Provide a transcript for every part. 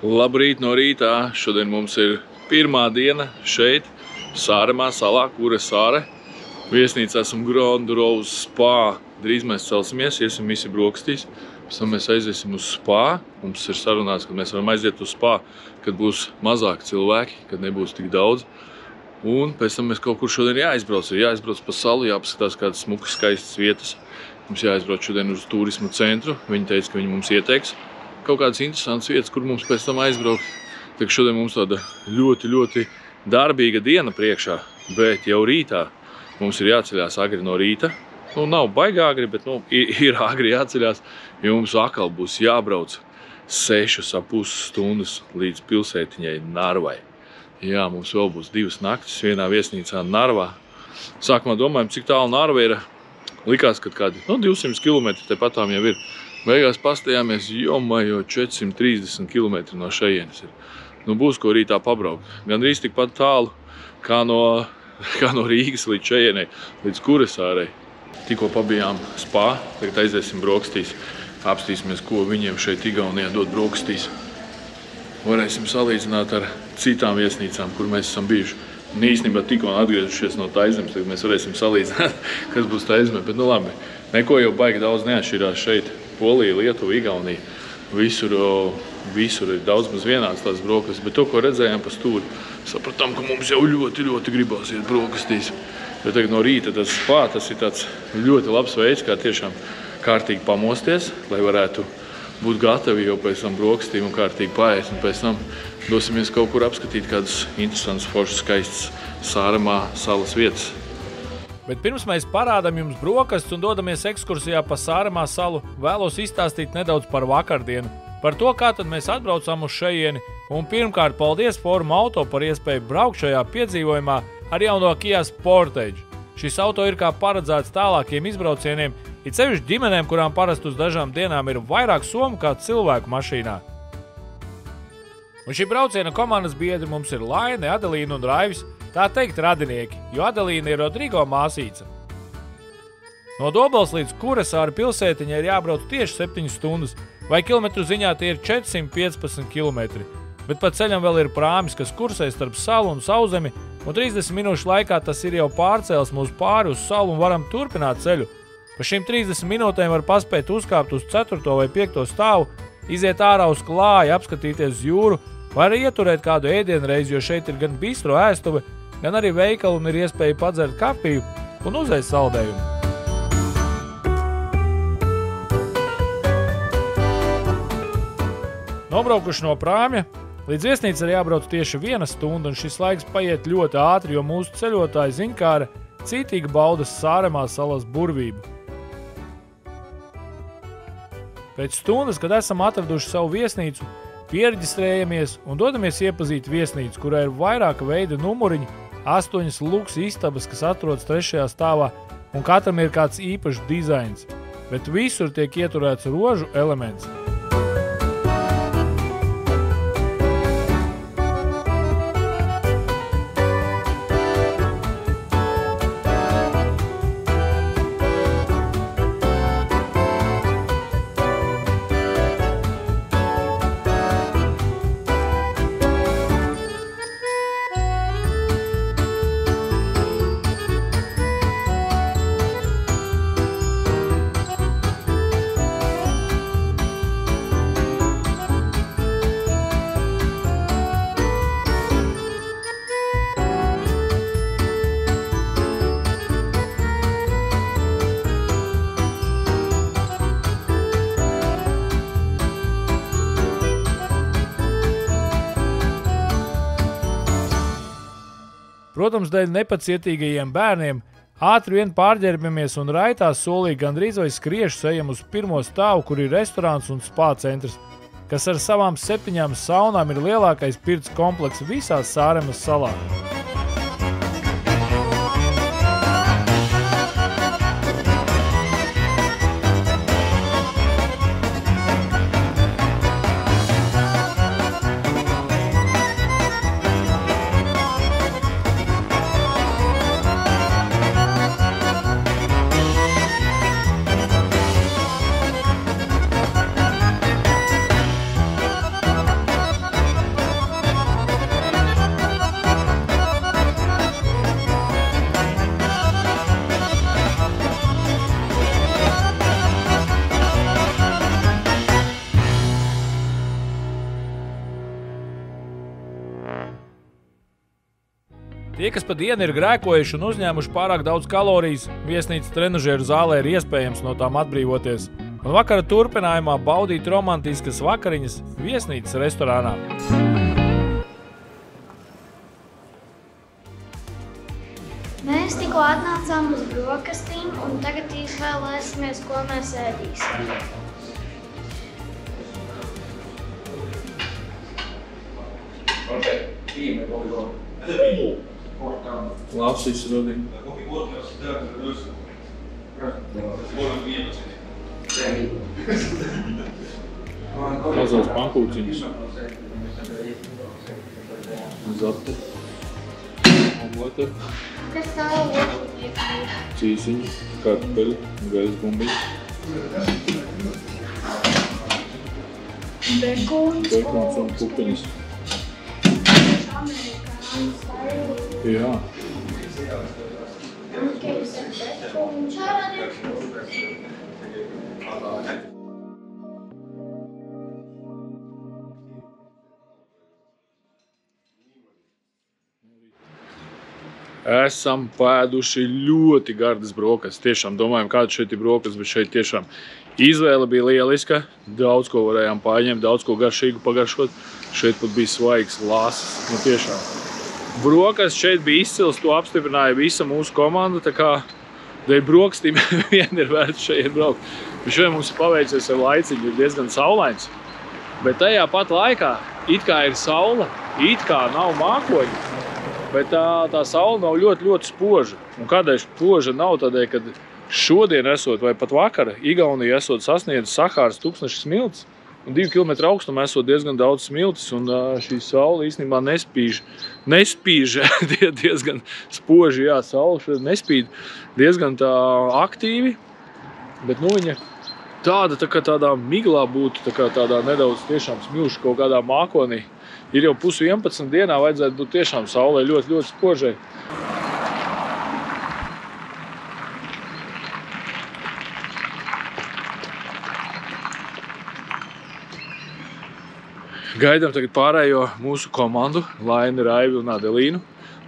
Labrīt no rītā. Šodien mums ir pirmā diena šeit, Sāremā salā, Kures sāre. Viesnīca esam Grand Rose Spa. Drīz mēs celsimies, iesim visi brokastīs. Pēc tam mēs aiziesim uz Spa. Mums ir sarunāts, ka mēs varam aiziet uz Spa, kad būs mazāk cilvēki, kad nebūs tik daudz. Un pēc tam mēs kaut kur šodien jāizbrauc. Ir jāizbrauc pa salu, jāpaskatās kādas smukas, skaistas vietas. Mums jāizbrauc šodien uz turismu centru. Viņi teica, ka viņi mums ieteiks kaut kādas interesantas vietas, kur mums pēc tam aizbraukt. Tā šodien mums tāda ļoti darbīga diena priekšā, bet jau rītā mums ir jāceļās agri no rīta. Nav baigi agri, bet ir agri jāceļās, jo mums atkal būs jābrauc 6,5 stundas līdz pilsētiņai Narvai. Jā, mums vēl būs 2 naktis vienā viesnīcā Narvā. Sākumā domājam, cik tālu Narva ir. Likās, ka kādi 200 km tepatām jau ir. Beigās pastājāmies, jomajo 430 km no šejienes ir. Būs ko rītā pabraukt. Gandrīz tikpat tālu kā no Rīgas līdz šejienei, līdz Kures sārei. Tikko pabijām Spa, tagad aiziesim brokastīs. Apstīsimies, ko viņiem šeit Igaunijā dod brokastīs. Varēsim salīdzināt ar citām viesnīcām, kur mēs esam bijuši. Īstenībā tikko atgriežušies no Taizemes, tagad mēs varēsim salīdzināt, kas būs Taizemē. Bet labi, neko jau baigi daudz neatšķirās šeit. Polija, Lietuva, Igaunija. Visur ir daudz maz vienāds tās brokastis, bet to, ko redzējām pa stūri, sapratām, ka mums jau ļoti gribās iet brokastīs. Jo tagad no rīta tas Spa, tas ir tāds ļoti labs veids, kā tiešām kārtīgi pamosties, lai varētu būt gatavi jau pēc tam brokastīm un kārtīgi paēst. Un pēc tam dosimies kaut kur apskatīt kādas interesantas, foršas, skaistas Sāremā salas vietas. Bet pirms mēs parādām jums brokastus un dodamies ekskursijā pa Sāremā salu, vēlos izstāstīt nedaudz par vakardienu. Par to, kā tad mēs atbraucām uz šejieni. Un pirmkārt, paldies Forum Auto par iespēju braukt šajā piedzīvojumā ar jauno Kia Sportage. Šis auto ir kā paredzēts tālākiem izbraucieniem, it sevišķi ģimenēm, kurām parasti uz dažām dienām ir vairāk somu kā cilvēku mašīnā. Un šī brauciena komandas biedri mums ir Laine, Adelīna un Raivis, tā teikt radinieki, jo Adelīna ir Rodrigo māsīca. No Dobeles līdz Kures sāra pilsētiņai ir jābrauc tieši 7 stundas, vai kilometru ziņā tie ir 415 km. Bet pa ceļam vēl ir prāmis, kas kursē starp salu un Sauzemi, un 30 minūšu laikā tas ir jau pārcēlis mūs pāri uz salu un varam turpināt ceļu. Pa šīm 30 minūtēm var paspēt uzkāpt uz 4. vai 5. stāvu, iziet ārā uz klāju, apskatīties jūru, vai arī ieturēt kādu ēdienreizi, jo šeit ir gan bistro ēstuve, gan arī veikali un ir iespēja padzert kafiju un uzēst saldējumu. Nobraukuši no prāmja, līdz viesnīcai ir jābrauc tieši 1 stunda, un šis laiks paiet ļoti ātri, jo mūsu ceļotāji ziņkāra cītīgi baudas Sāremā salas burvību. Pēc stundas, kad esam atraduši savu viesnīcu, pierģistrējamies un dodamies iepazīt viesnīcu, kurā ir vairāka veida numuriņi, 8 luks istabas, kas atrodas 3. stāvā, un katram ir kāds īpašs dizains, bet visur tiek ieturēts rožu elements. Protams, dēļ nepacietīgajiem bērniem ātri vien pārģērbamies un raitā solī gandrīz vai skriešus ejam uz 1. stāvu, kur ir restorāns un spā centrs, kas ar savām 7 saunām ir lielākais pirts komplekss visā Sāremas salā. Tie, kas pa dienu ir grēkojuši un uzņēmuši pārāk daudz kalorijas, viesnīcas trenažieru zālē ir iespējams no tām atbrīvoties. Un vakara turpinājumā baudīt romantiskas vakariņas viesnīcas restorānā. Mēs tikko atnācām uz brokastīm un tagad izvēlēsimies, ko mēs ēdīsim. Labs izrodi. Mazās pankūciņas. Zate. Omlete. Kas tā otru? Cīsiņi, kartupeļi, gaisa bumbiņas. Bekons un pupiņas. Jā. Esam pēduši ļoti gardas brokastis. Tiešām domājam, kāda šeit ir brokastis, bet šeit tiešām izvēle bija lieliska. Daudz ko varējām paņemt, daudz ko garšīgu pagaršot. Šeit pat bija svaigs lasas. Nu tiešām. Brokastis šeit bija izcils, to apstiprināja visa mūsu komanda. Tā kā dēļ brokastīm vien ir vērts šeit braukt. Bet šodien mums ir paveicies ar laiciņu, ir diezgan saulains. Bet tajā pat laikā it kā ir saule, it kā nav mākoņi. Bet tā saule nav ļoti spoža. Un kādēļ spoža nav tādēļ, kad šodien esot vai pat vakara Igaunija esot sasniedz Sahāras tūkstneša smiltis un 2 km augstumā esot diezgan daudz smiltis un šī saule īstenībā nespīž diezgan spoži, jā, saule šodien nespīd diezgan tā aktīvi, bet nu viņa tāda tā kā tādā miglā būtu, tā kā tādā nedaudz tiešām smilšu kaut kādā mākonī. Ir jau 10:11 dienā, vajadzētu būt tiešām saulē ļoti spožai. Gaidām tagad pārējo mūsu komandu, Laini, Raivi un Adelīnu.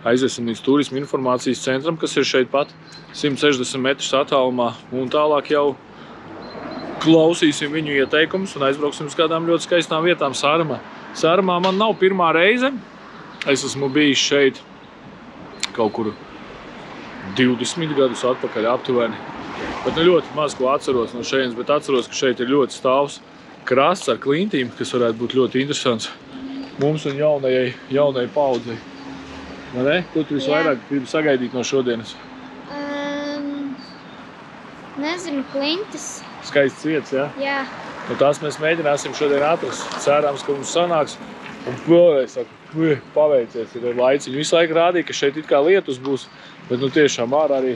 Aiziesim līdz turisma informācijas centram, kas ir šeit pat 160 metrus attālumā. Un tālāk jau klausīsim viņu ieteikumus un aizbrauksim uz kādām ļoti skaistām vietām Sārmā. Sārmā man nav pirmā reize. Es esmu bijis šeit kaut kur 20 gadus atpakaļ aptuveni. Bet ne ļoti maz ko atceros no šeienes, bet atceros, ka šeit ir ļoti stāvs krasts ar klintīm, kas varētu būt ļoti interesants mums un jaunajai paudzei. Vai ne? Ko tu visvairāk gribi sagaidīt no šodienas? Nezinu, klintis. Skaists vietas, jā? Jā. Nu, tās mēs mēģināsim šodien atrast. Cerams, ka mums sanāks. Un vēlreiz saku, paveicies ir ar laiciņu. Visu laiku rādīja, ka šeit it kā lietus būs, bet nu tiešām ārā arī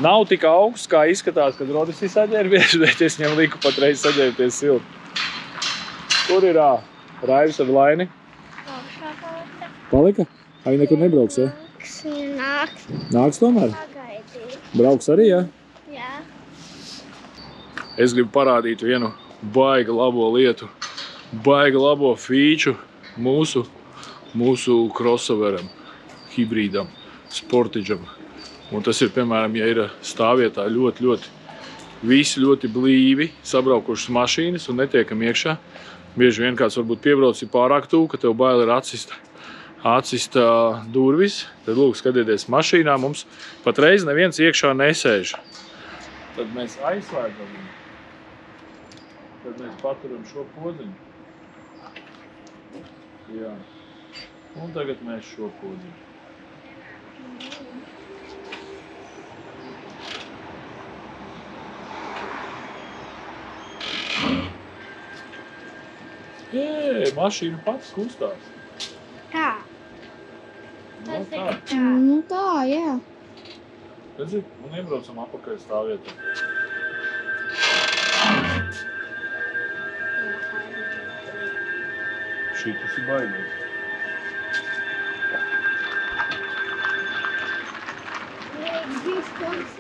nav tik augsts, kā izskatās, kad Rodis ir saģērbies, bet es viņam liku patreiz saģērbties silti. Kur ir Raivis ar Laini? Palika? Ai, nekur nebrauks, ja? Nāks. Nāks tomēr? Pagaidīt. Brauks arī, ja? Jā. Es gribu parādīt vienu baiga labo lietu, baiga labo fīču mūsu crossoveram, hibrīdam, sportiģam. Un tas ir, piemēram, ja ir stāvvietā visi ļoti blīvi sabraukušas mašīnas un netiekam iekšā. Bieži vien kāds varbūt piebrauc pārāk tuvu, ka tev bail ir atsist durvis. Tad lūk, skatieties mašīnā, mums patreiz neviens iekšā nesēž. Tad mēs aizslēdzam viņu. Tad mēs paturam šo podziņu. Jā. Un tagad mēs šo podziņu. Mašīna pats kustās. Kā? No, tā. Nu tā, jā. Redzi, un iebraucam apakaļ stāvvietā. Šī tas ir baigais.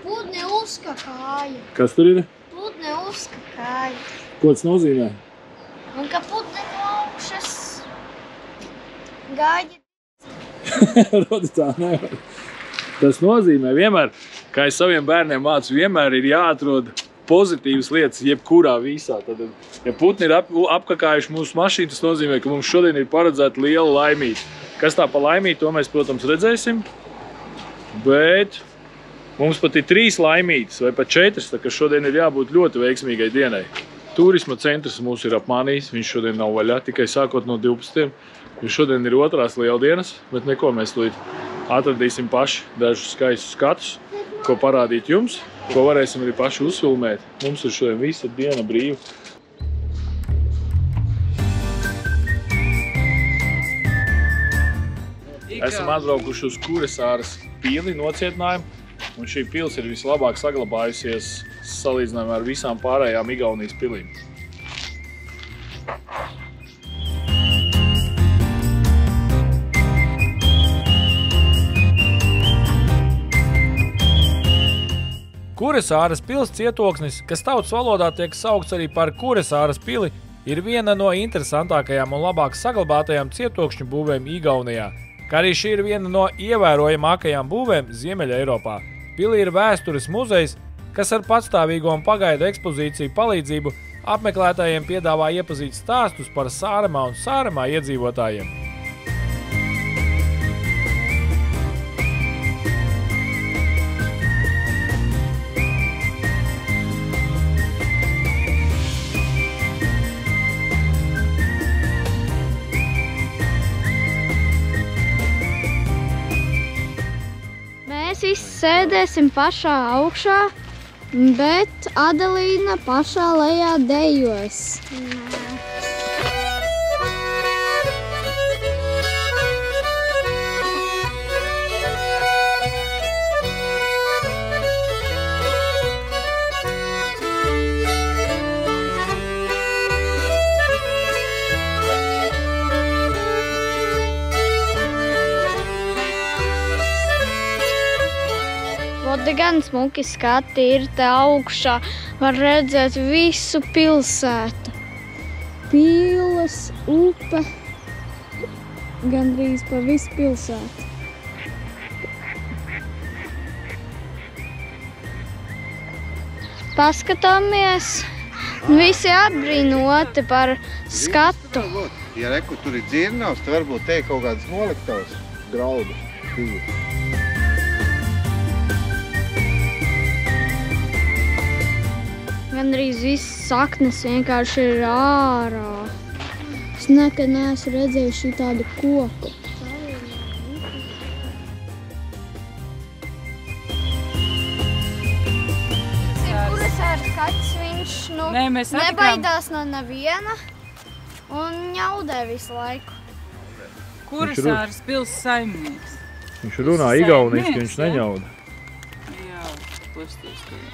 Putne uzkakāja. Kas tur ir? Putne uzkakāja. Ko tas nozīmē? Un ka putne no augšas gaida. Rodi tā nevar. Tas nozīmē vienmēr, kā es saviem bērniem mācu, vienmēr ir jāatrod pozitīvas lietas jebkurā visā. Tad, ja putni ir apkakājuši mūsu mašīnu, tas nozīmē, ka mums šodien ir paredzēta liela laimīte. Kas tā pa laimīti, to mēs, protams, redzēsim. Bet mums pat ir 3 laimītes vai pat 4, tā ka šodien ir jābūt ļoti veiksmīgai dienai. Turisma centrs mūs ir apmānījis, viņš šodien nav vaļā, tikai sākot no 12. Jo šodien ir otrās lieldienas, bet neko mēs līdz atradīsim paši dažus skaistus skatus, ko parādīt jums, ko varēsim arī paši uzfilmēt. Mums ir šodien visa diena brīva. Esam atbraukuši uz Kuressāras pili nocietinājumu, un šī pils ir vislabāk saglabājusies salīdzinājumā ar visām pārējām Igaunijas pilīm. Kuressāras pils cietoksnis, kas tautas valodā tiek saukts arī par Kuressāras pili, ir viena no interesantākajām un labāk saglabātajām cietokšņu būvēm Igaunijā, kā arī šī ir viena no ievērojamākajām būvēm Ziemeļa Eiropā. Pilī ir vēstures muzejs, kas ar patstāvīgo un pagaidu ekspozīciju palīdzību apmeklētājiem piedāvā iepazīt stāstus par Sāremā un Sāremā iedzīvotājiem. Mēs visi sēdēsim pašā augšā, bet Adelīna pašā lejā dejos. Gan smuki skati ir te augšā, var redzēt visu pilsētu. Pīles, upe, gandrīz pa visu pilsētu. Paskatāmies, visi apbrīnoti par skatu. Ja reku tur ir dzirnavs, tad varbūt te kaut kādas noliktavas graudu. Gandrīz viss saknes vienkārši ir ārā. Es nekad neesmu redzējis šitādu koku. Kuressāras kaķis, viņš nebaidās no neviena un ņaudē visu laiku. Kuressāras pils saimnieks. Viņš runā igauniski, viņš neņauda.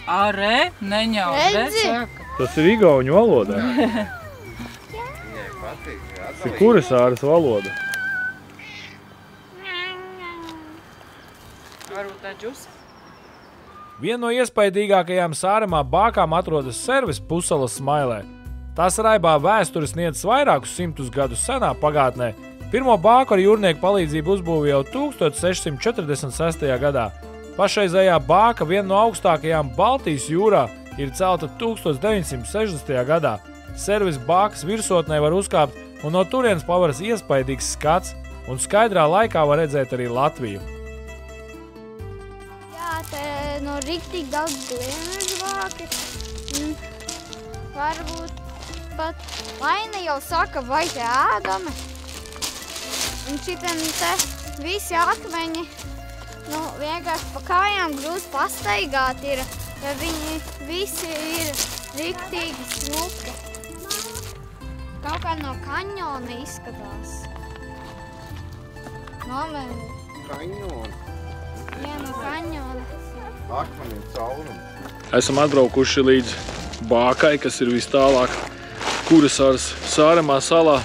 Ārē, neņauda, saka. Tas ir igauņu valodā. Tas ir Kuressāras valoda. Varbūt tā džusa? Viena no iespaidīgākajām Sāremā bākām atrodas Serves Pusalas smailē. Tās raibā vēsturi sniedz vairākus simtus gadus senā pagātnē. Pirmo bāku ar jūrnieku palīdzību uzbūvēja jau 1646. gadā. Pašreizējā bāka, viena no augstākajām Baltijas jūrā, ir celta 1960. gadā. Serves bākas virsotnē var uzkāpt, un no turienes paveras iespaidīgs skats, un skaidrā laikā var redzēt arī Latviju. Jā, te no riktīgi daudz gliemežu vāki. Varbūt pat Laina jau saka, vai te ēdami. Un šitiem te visi akmeņi, vienkārši pa kājām grūti pastaigāt ir, jo viņi visi ir riktīgi smuki. Kaut kā no kaņona izskatās. Nomēr. Kaņona. Jā, no kaņona. Akmeņiem caurumi. Esam atbraukuši līdz bākai, kas ir vis tālāk Kuressāras Sāremā salā.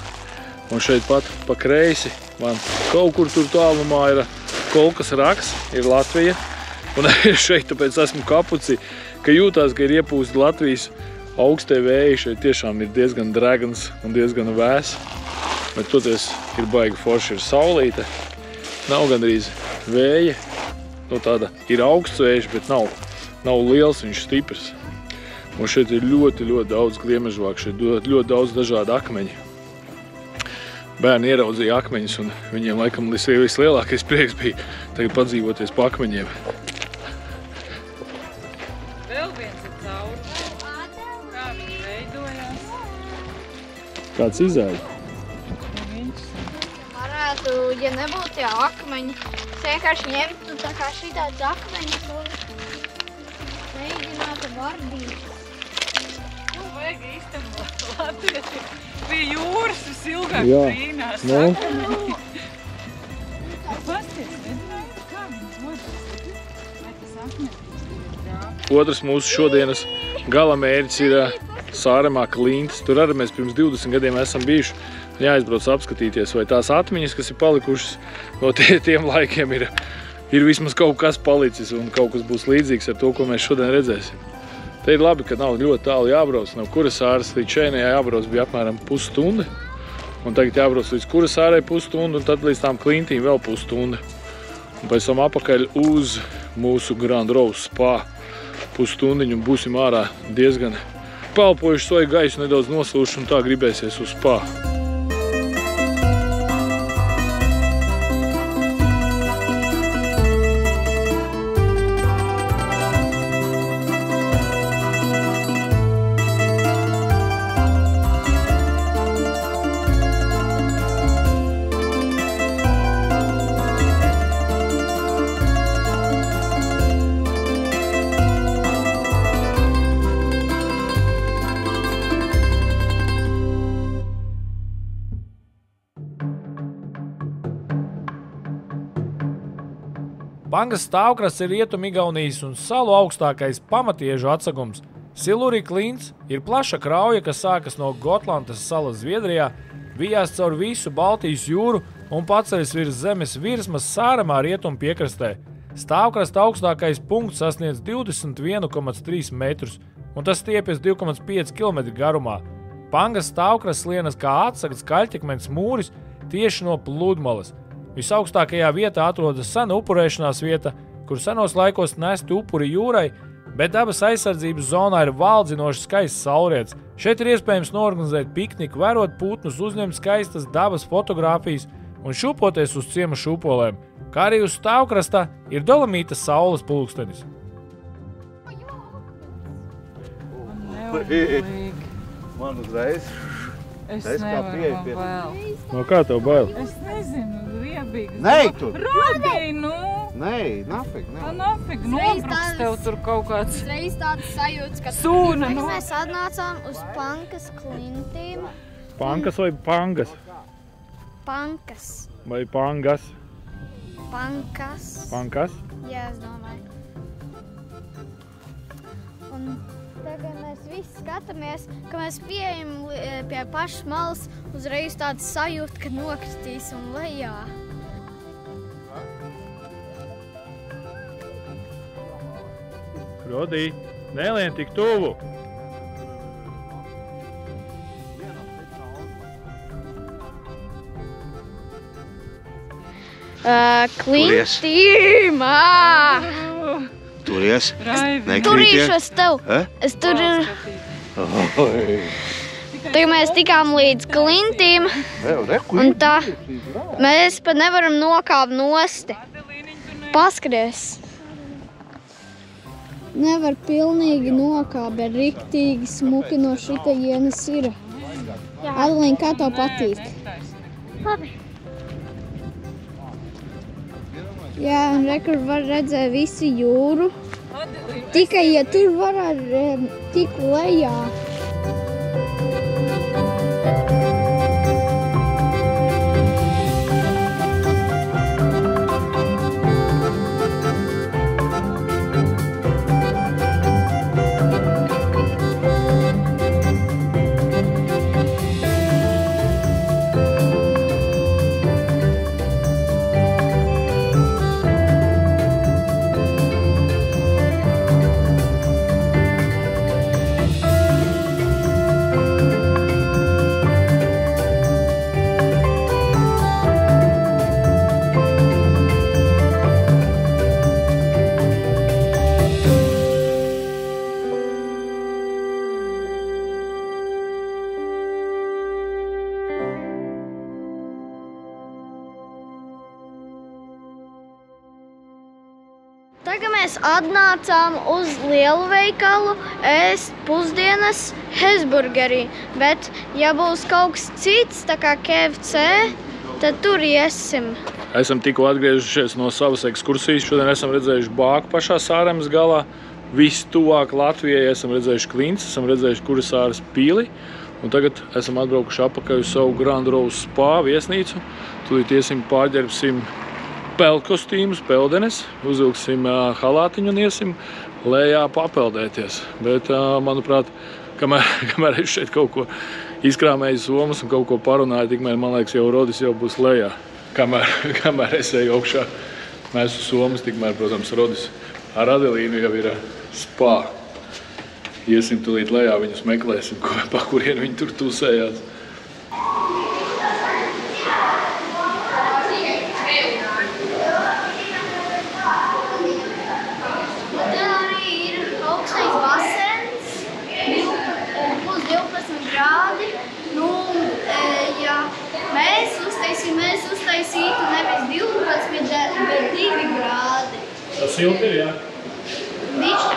Un šeit pat pa kreisi man kaut kur tur tālumā ir Kolkas raks, ir Latvija. Un šeit tāpēc esmu kapuci, ka jūtās, ka ir iepūsti Latvijas augstie vēji. Šeit tiešām ir diezgan dregans un diezgan vēs. Bet toties ir baigi forši, ir saulīte. Nav gandrīz vēja. Nu, tāda ir augsts vējš, bet nav liels, viņš stiprs. Un šeit ir ļoti daudz gliemežvāku, šeit ļoti daudz dažādu akmeņu. Bērni ieraudzīja akmeņus, un viņiem laikam vislielākais prieks bija tagad padzīvoties pa akmeņiem. Vēl viens ir caurums. Kā viņi veidojās? Kāds izēja? Varētu, ja nebūtu tie akmeņi, es vienkārši ņemtu tā kā šitāds akmeņus un mēģinātu vardīt. Nu, vajag īstenībā latvieši pie jūras visilgāk Jā, brīnās. nu. Pasties, redzēji, kā viņi dodas? Vai tas akmenis ir grāb? Otrs mūsu šodienas galamērķis ir Sāremā Klintis. Tur arī mēs pirms 20 gadiem esam bijuši. Jāizbrauc apskatīties, vai tās atmiņas, kas ir palikušas no tiem laikiem, ir vismaz kaut kas palicis un kaut kas būs līdzīgs ar to, ko mēs šodien redzēsim. Te ir labi, ka nav ļoti tālu jābrauc. No Kurasāras līdz šeit jābrauc bija apmēram pusstunda. Un tagad jābrauc līdz Kurasārai pusstunda un tad līdz tām Klintīm vēl pusstunda. Un pēc tam apakaļ uz mūsu Grand Rose spa pusstundiņu un būsim ārā diezgan palpojuši soju gaisu, nedaudz noslūši un tā gribēsies uz spa. Pangas stāvkrasts ir Rietumigaunijas un salu augstākais pamatiežu atsegums. Siluri Klints ir plaša krauja, kas sākas no Gotlandas salas Zviedrijā, vijās caur visu Baltijas jūru un paceļas virs zemes virsmas Sāremā rietumu piekrastē. Stāvkrasta augstākais punkts sasniedz 21,3 metrus, un tas stiepjas 2,5 km garumā. Pangas stāvkrasts lienas kā atsegts kaļķakmens mūris tieši no pludmales. Visaugstākajā vietā atrodas sena upurēšanās vieta, kur senos laikos nesti upuri jūrai, bet dabas aizsardzības zonā ir valdzinoši skaists saulrietis. Šeit ir iespējams norganizēt pikniku, vērot putnus, uzņemt skaistas dabas fotogrāfijas un šūpoties uz ciema šūpolēm, kā arī uz stāvkrastā ir Dolomīta saules pulkstenis. Man uzreiz. Es Es kā nevaru, pieeju man pie- vēl. No kā tev bail? Es nezinu, riebīgi. Nē, tu! Rodī, nu! Nē, nafig, Tā nē. nafig, Uzreiz nobruks tāds- tev tur kaut kāds. Uzreiz tāds sajūts, ka Sūna, nu. mēs atnācām uz Pankas Klintīm. Pankas vai pangas? Pankas. Vai pangas? Pankas. Pankas? Jā, es domāju. Un tagad mēs visi skatāmies, ka mēs pieejam pie pašas malas, uzreiz tāds sajūta, ka nokritīsim lejā. Rodī, nelien tik tuvu! Klintīm! Turies. Raivi. Turīšos tev! Es tur ir... Tagad mēs tikām līdz Klintīm, un tā mēs pat nevaram nokāpt nosti. Paskries! Nevar pilnīgi nokāpt, bet riktīgi smuki no šita ienes ir. Adelīna, kā tev patīk? Labi. Jā, un rekur var redzēt visi jūru. Tikai, ja tur var tik lejā. Tagad mēs atnācām uz lielu veikalu ēst pusdienas Hesburgerī, bet ja būs kaut kas cits, tā kā KFC, tad tur iesim. Esam tikko atgriežušies no savas ekskursijas. Šodien esam redzējuši Bāku pašā Sāremas galā. Vistuvāk Latvijai esam redzējuši Klints, esam redzējuši Kurasāras pili. Un tagad esam atbraukuši apakaļ uz savu Grand Rose spa viesnīcu. Tūlīt iesim pārģerbsim peldkostīmus, peldenes, uzvilksim halātiņu un iesim lejā papeldēties. Bet, manuprāt, kamēr es šeit kaut ko izkrāmēju somas un kaut ko parunāju, tikmēr, man liekas, jau Rodis jau būs lejā. Kamēr es eju augšā, mēs uz somas, tikmēr, protams, Rodis ar Adelīnu jau ir spā. Iesim tūlīt lejā, viņus meklēsim, pa kurien viņi tur tusējās. Te arī ir augstais basens, plus 12 grādi. Nu, ja mēs uztaisītu nevis 12, bet 2 grādi. Tas silti ir, jā? Bišķi.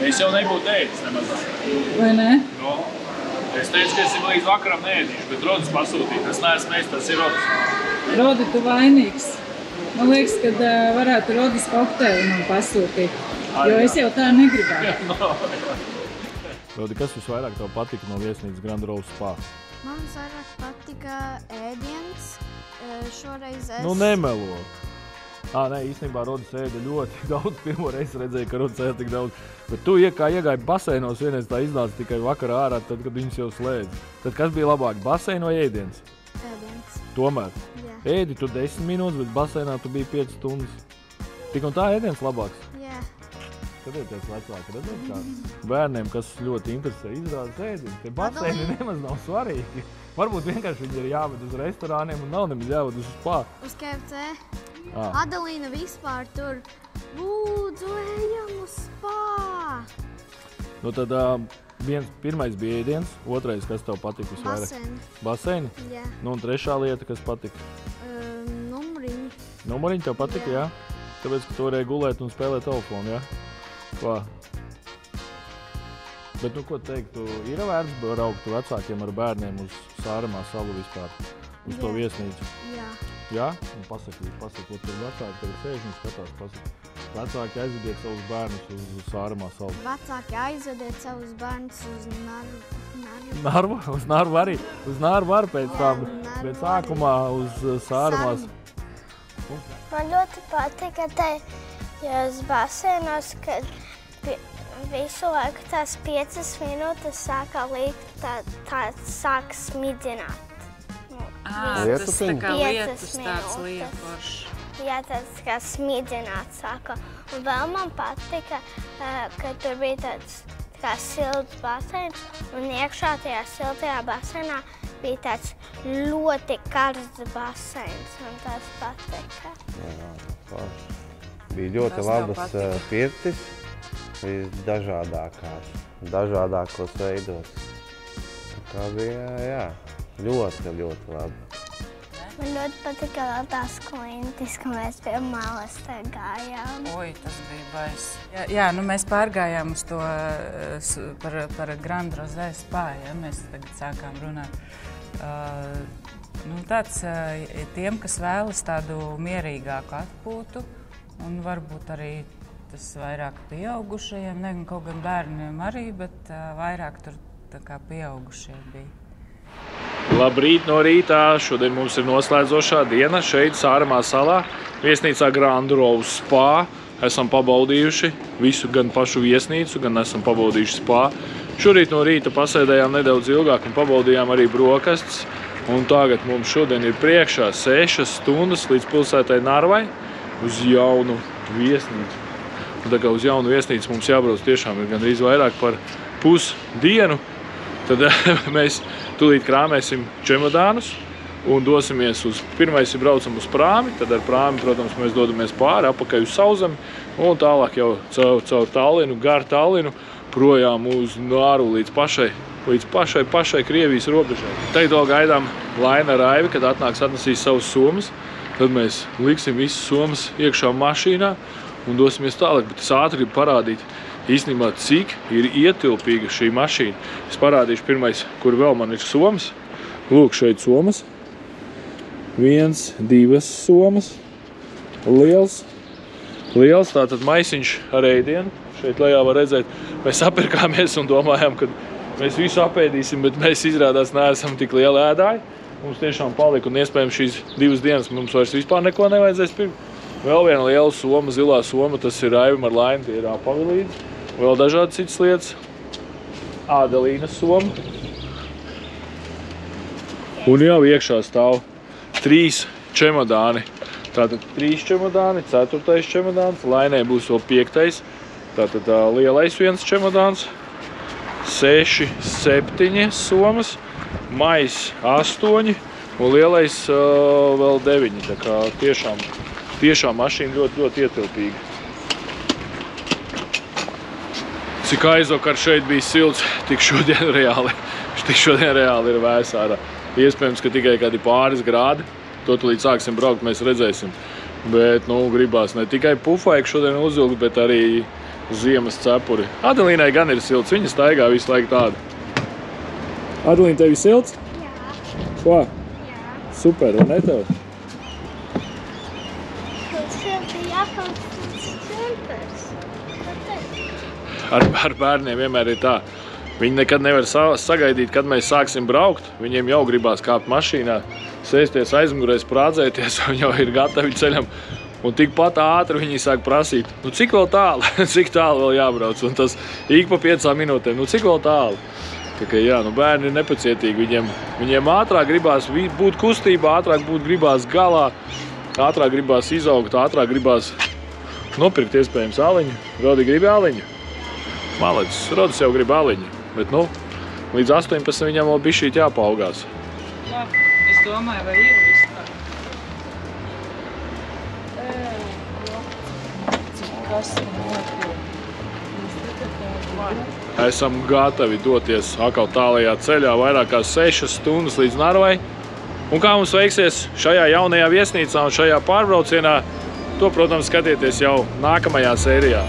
Es jau nebūtu ēdis nemazāk. Vai ne? No. Es teicu, ka es līdz vakaram neēdīšu, bet Rodis pasūtīja. Es neesmu ēst, tas ir Rodis. Rodi, tu vainīgs. Man liekas, ka varētu Rodis kokteili man pasūtīt, jo es jau tā negribētu. Rodi, kas visvairāk tev patika no viesnīcas Grand Rose spa? Man vairāk patika ēdiens. Šoreiz es... Nu, nemelo. Nē, īstenībā Rodis ēda ļoti daudz. Pirmo reizi redzēju, ka Rodis ēda tik daudz. Bet tu kā iegāji baseinos, vienreiz tā iznāca tikai vakarā ārā, tad, kad viņus jau slēdz. Tad kas bija labāk, baseina vai ēdiens? Ēdiens. Tomēr. Jā. Ēdi tu 10 minūtes, bet baseinā tu biji 5 stundas. Tik un tā ēdiens labāks. Jā. Skatieties vecāki, redzēt kā bērniem, kas ļoti interesē, izrādas ēdienu. Tie baseini nemaz nav svarīgi. Varbūt vienkārši viņi ir jāved uz restorāniem un nav nemaz jāved uz spā. Uz KFC. Adelīna vispār tur lūdzu ejam uz spā. Nu tad pirmais bija ēdiens, otrais, kas tev patika visvairāk? Baseini. Baseini? Jā. Nu un trešā lieta, kas patika? Numuriņi. Numuriņi tev patika, jā? Tāpēc, ka tu varēji gulēt un spēlēt telefonu, jā? Kā? Bet, nu, ko teiktu, ir vērts braukt vecākiem ar bērniem uz Sāremā salu vispār? Uz to viesnīcu? Jā. Jā? Un pasaki, ko tur vecāki tagad sēž un skatās, pasaki. Vecāki aizvediet savus bērnus uz Sāremā salu. Vecāki aizvediet savus bērnus uz Narvu. Narvu? Uz Narvu arī? Uz Narvu arī pēc tam, Narvu bet sākumā uz Sāremās. Man ļoti patika tajos basēnos, kad visu laiku tās 5 minūtes sāka likt, sāka smidzināt. Tas tā kā 5 lietus tāds minūtes. lieforšs. Jā, tāds kā smidzināt sāka. Un vēl man patika, ka tur bija tāds kā silts baseins, un iekšā tajā siltajā baseinā bija tāds ļoti karsts baseins, un tas patika. Jā, forši. Bija ļoti Tas tev labas patika? pirtis, dažādākos veidos. Tā kā bija, jā, ļoti labi. Man ļoti patika vēl tās klintis, ka mēs pie malas te gājām. Oi, tas bija baisi. Jā, nu mēs pārgājām uz to par Grand Rose spa, ja mēs tagad sākām runāt. Nu, tāds tiem, kas vēlas tādu mierīgāku atpūtu, un varbūt arī tas vairāk pieaugušajiem, ne kaut gan bērniem arī, bet vairāk tur tā kā pieaugušie bija. Labrīt no rītā! Šodien mums ir noslēdzošā diena šeit Sāremā salā, viesnīcā Grand Rose spa. Esam pabaudījuši visu, gan pašu viesnīcu, gan esam pabaudījuši spa. Šorīt no rīta pasēdējām nedaudz ilgāk un pabaudījām arī brokastis. Un tagad mums šodien ir priekšā 6 stundas līdz pilsētai Narvai uz jaunu viesnīcu. Un tā kā uz jaunu viesnīcu mums jābrauc tiešām ir gandrīz vairāk par pusdienu, tad mēs tūlīt krāmēsim čemodānus un dosimies uz, pirmais ir braucam uz prāmi, tad ar prāmi, protams, mēs dodamies pāri, apakaļ uz Sauzemi un tālāk jau caur Tallinu, gar Tallinu, projām uz Narvu līdz pašai līdz pašai Krievijas robežai. Teikt vēl gaidām Laina Raivi, kad atnesīs savus somas. Tad mēs liksim visas somas iekšā mašīnā un dosimies tālāk. Bet es ātri gribu parādīt īstenībā, cik ir ietilpīga šī mašīna. Es parādīšu pirmais, kur vēl man ir somas. Lūk, šeit somas. 1, 2 somas. Liels, tātad maisiņš ar ēdienu. Šeit lejā var redzēt, mēs apirkāmies un domājām, ka mēs visu apēdīsim, bet mēs izrādās neesam tik lieli ēdāji. Mums tiešām palika un iespējams šīs 2 dienas mums vairs vispār neko nevajadzēs pirkt. Vēl viena liela soma, zilā soma, tas ir Raivim ar Lainu, tie ir pavilīdi. Vēl dažādi citas lietas. Ādelīnas soma. Un jau iekšā stāv 3 čemodāni. Tātad 3 čemodāni, 4. čemodāns, Lainai būs vēl 5. Tātad lielais 1 čemodāns, 6, 7 somas, mais 8 un lielais vēl 9. Tā kā tiešām mašīna ļoti ietilpīga. Cik aizvakar šeit bija silts, tik šodien reāli ir vēs ārā. Iespējams, ka tikai kādi pāris grādi. To līdz sāksim braukt, mēs redzēsim. Bet, gribās ne tikai pufaiku šodien uzvilkt, bet arī ziemas cepuri. Adelīnai gan ir silts, viņa staigā visu laiku tādu. Adelīna, tev ir silts? Jā. Ko? Jā. Super, un ne tev? Silti jāpauc čempers. Ar bērniem vienmēr ir tā. Viņi nekad nevar sagaidīt, kad mēs sāksim braukt. Viņiem jau gribās kāpt mašīnā, sēsties aizmugurē, sprādzēties, un jau ir gatavi ceļam. Un tikpat ātri viņi sāk prasīt, cik vēl tālu, cik tālu vēl jābrauc. Un tas ik pa 5 minūtēm, cik vēl tālu. Tā kā jā, bērni ir nepacietīgi. Viņiem ātrāk gribās būt kustībā, ātrāk būt gribās galā, ātrāk gribās izaugt, ātrāk gribās nopirkt iespējams āliņu. Rodi grib āliņu? Malacis, Rodis jau grib āliņu. Bet, līdz 18 viņam vēl bišķīt jāpaugās. Jā, es domāju, vai ir vispār. Esam gatavi doties atkal tālajā ceļā vairākās 6 stundas līdz Narvai. Un kā mums veiksies šajā jaunajā viesnīcā un šajā pārbraucienā, to, protams, skatieties jau nākamajā sērijā.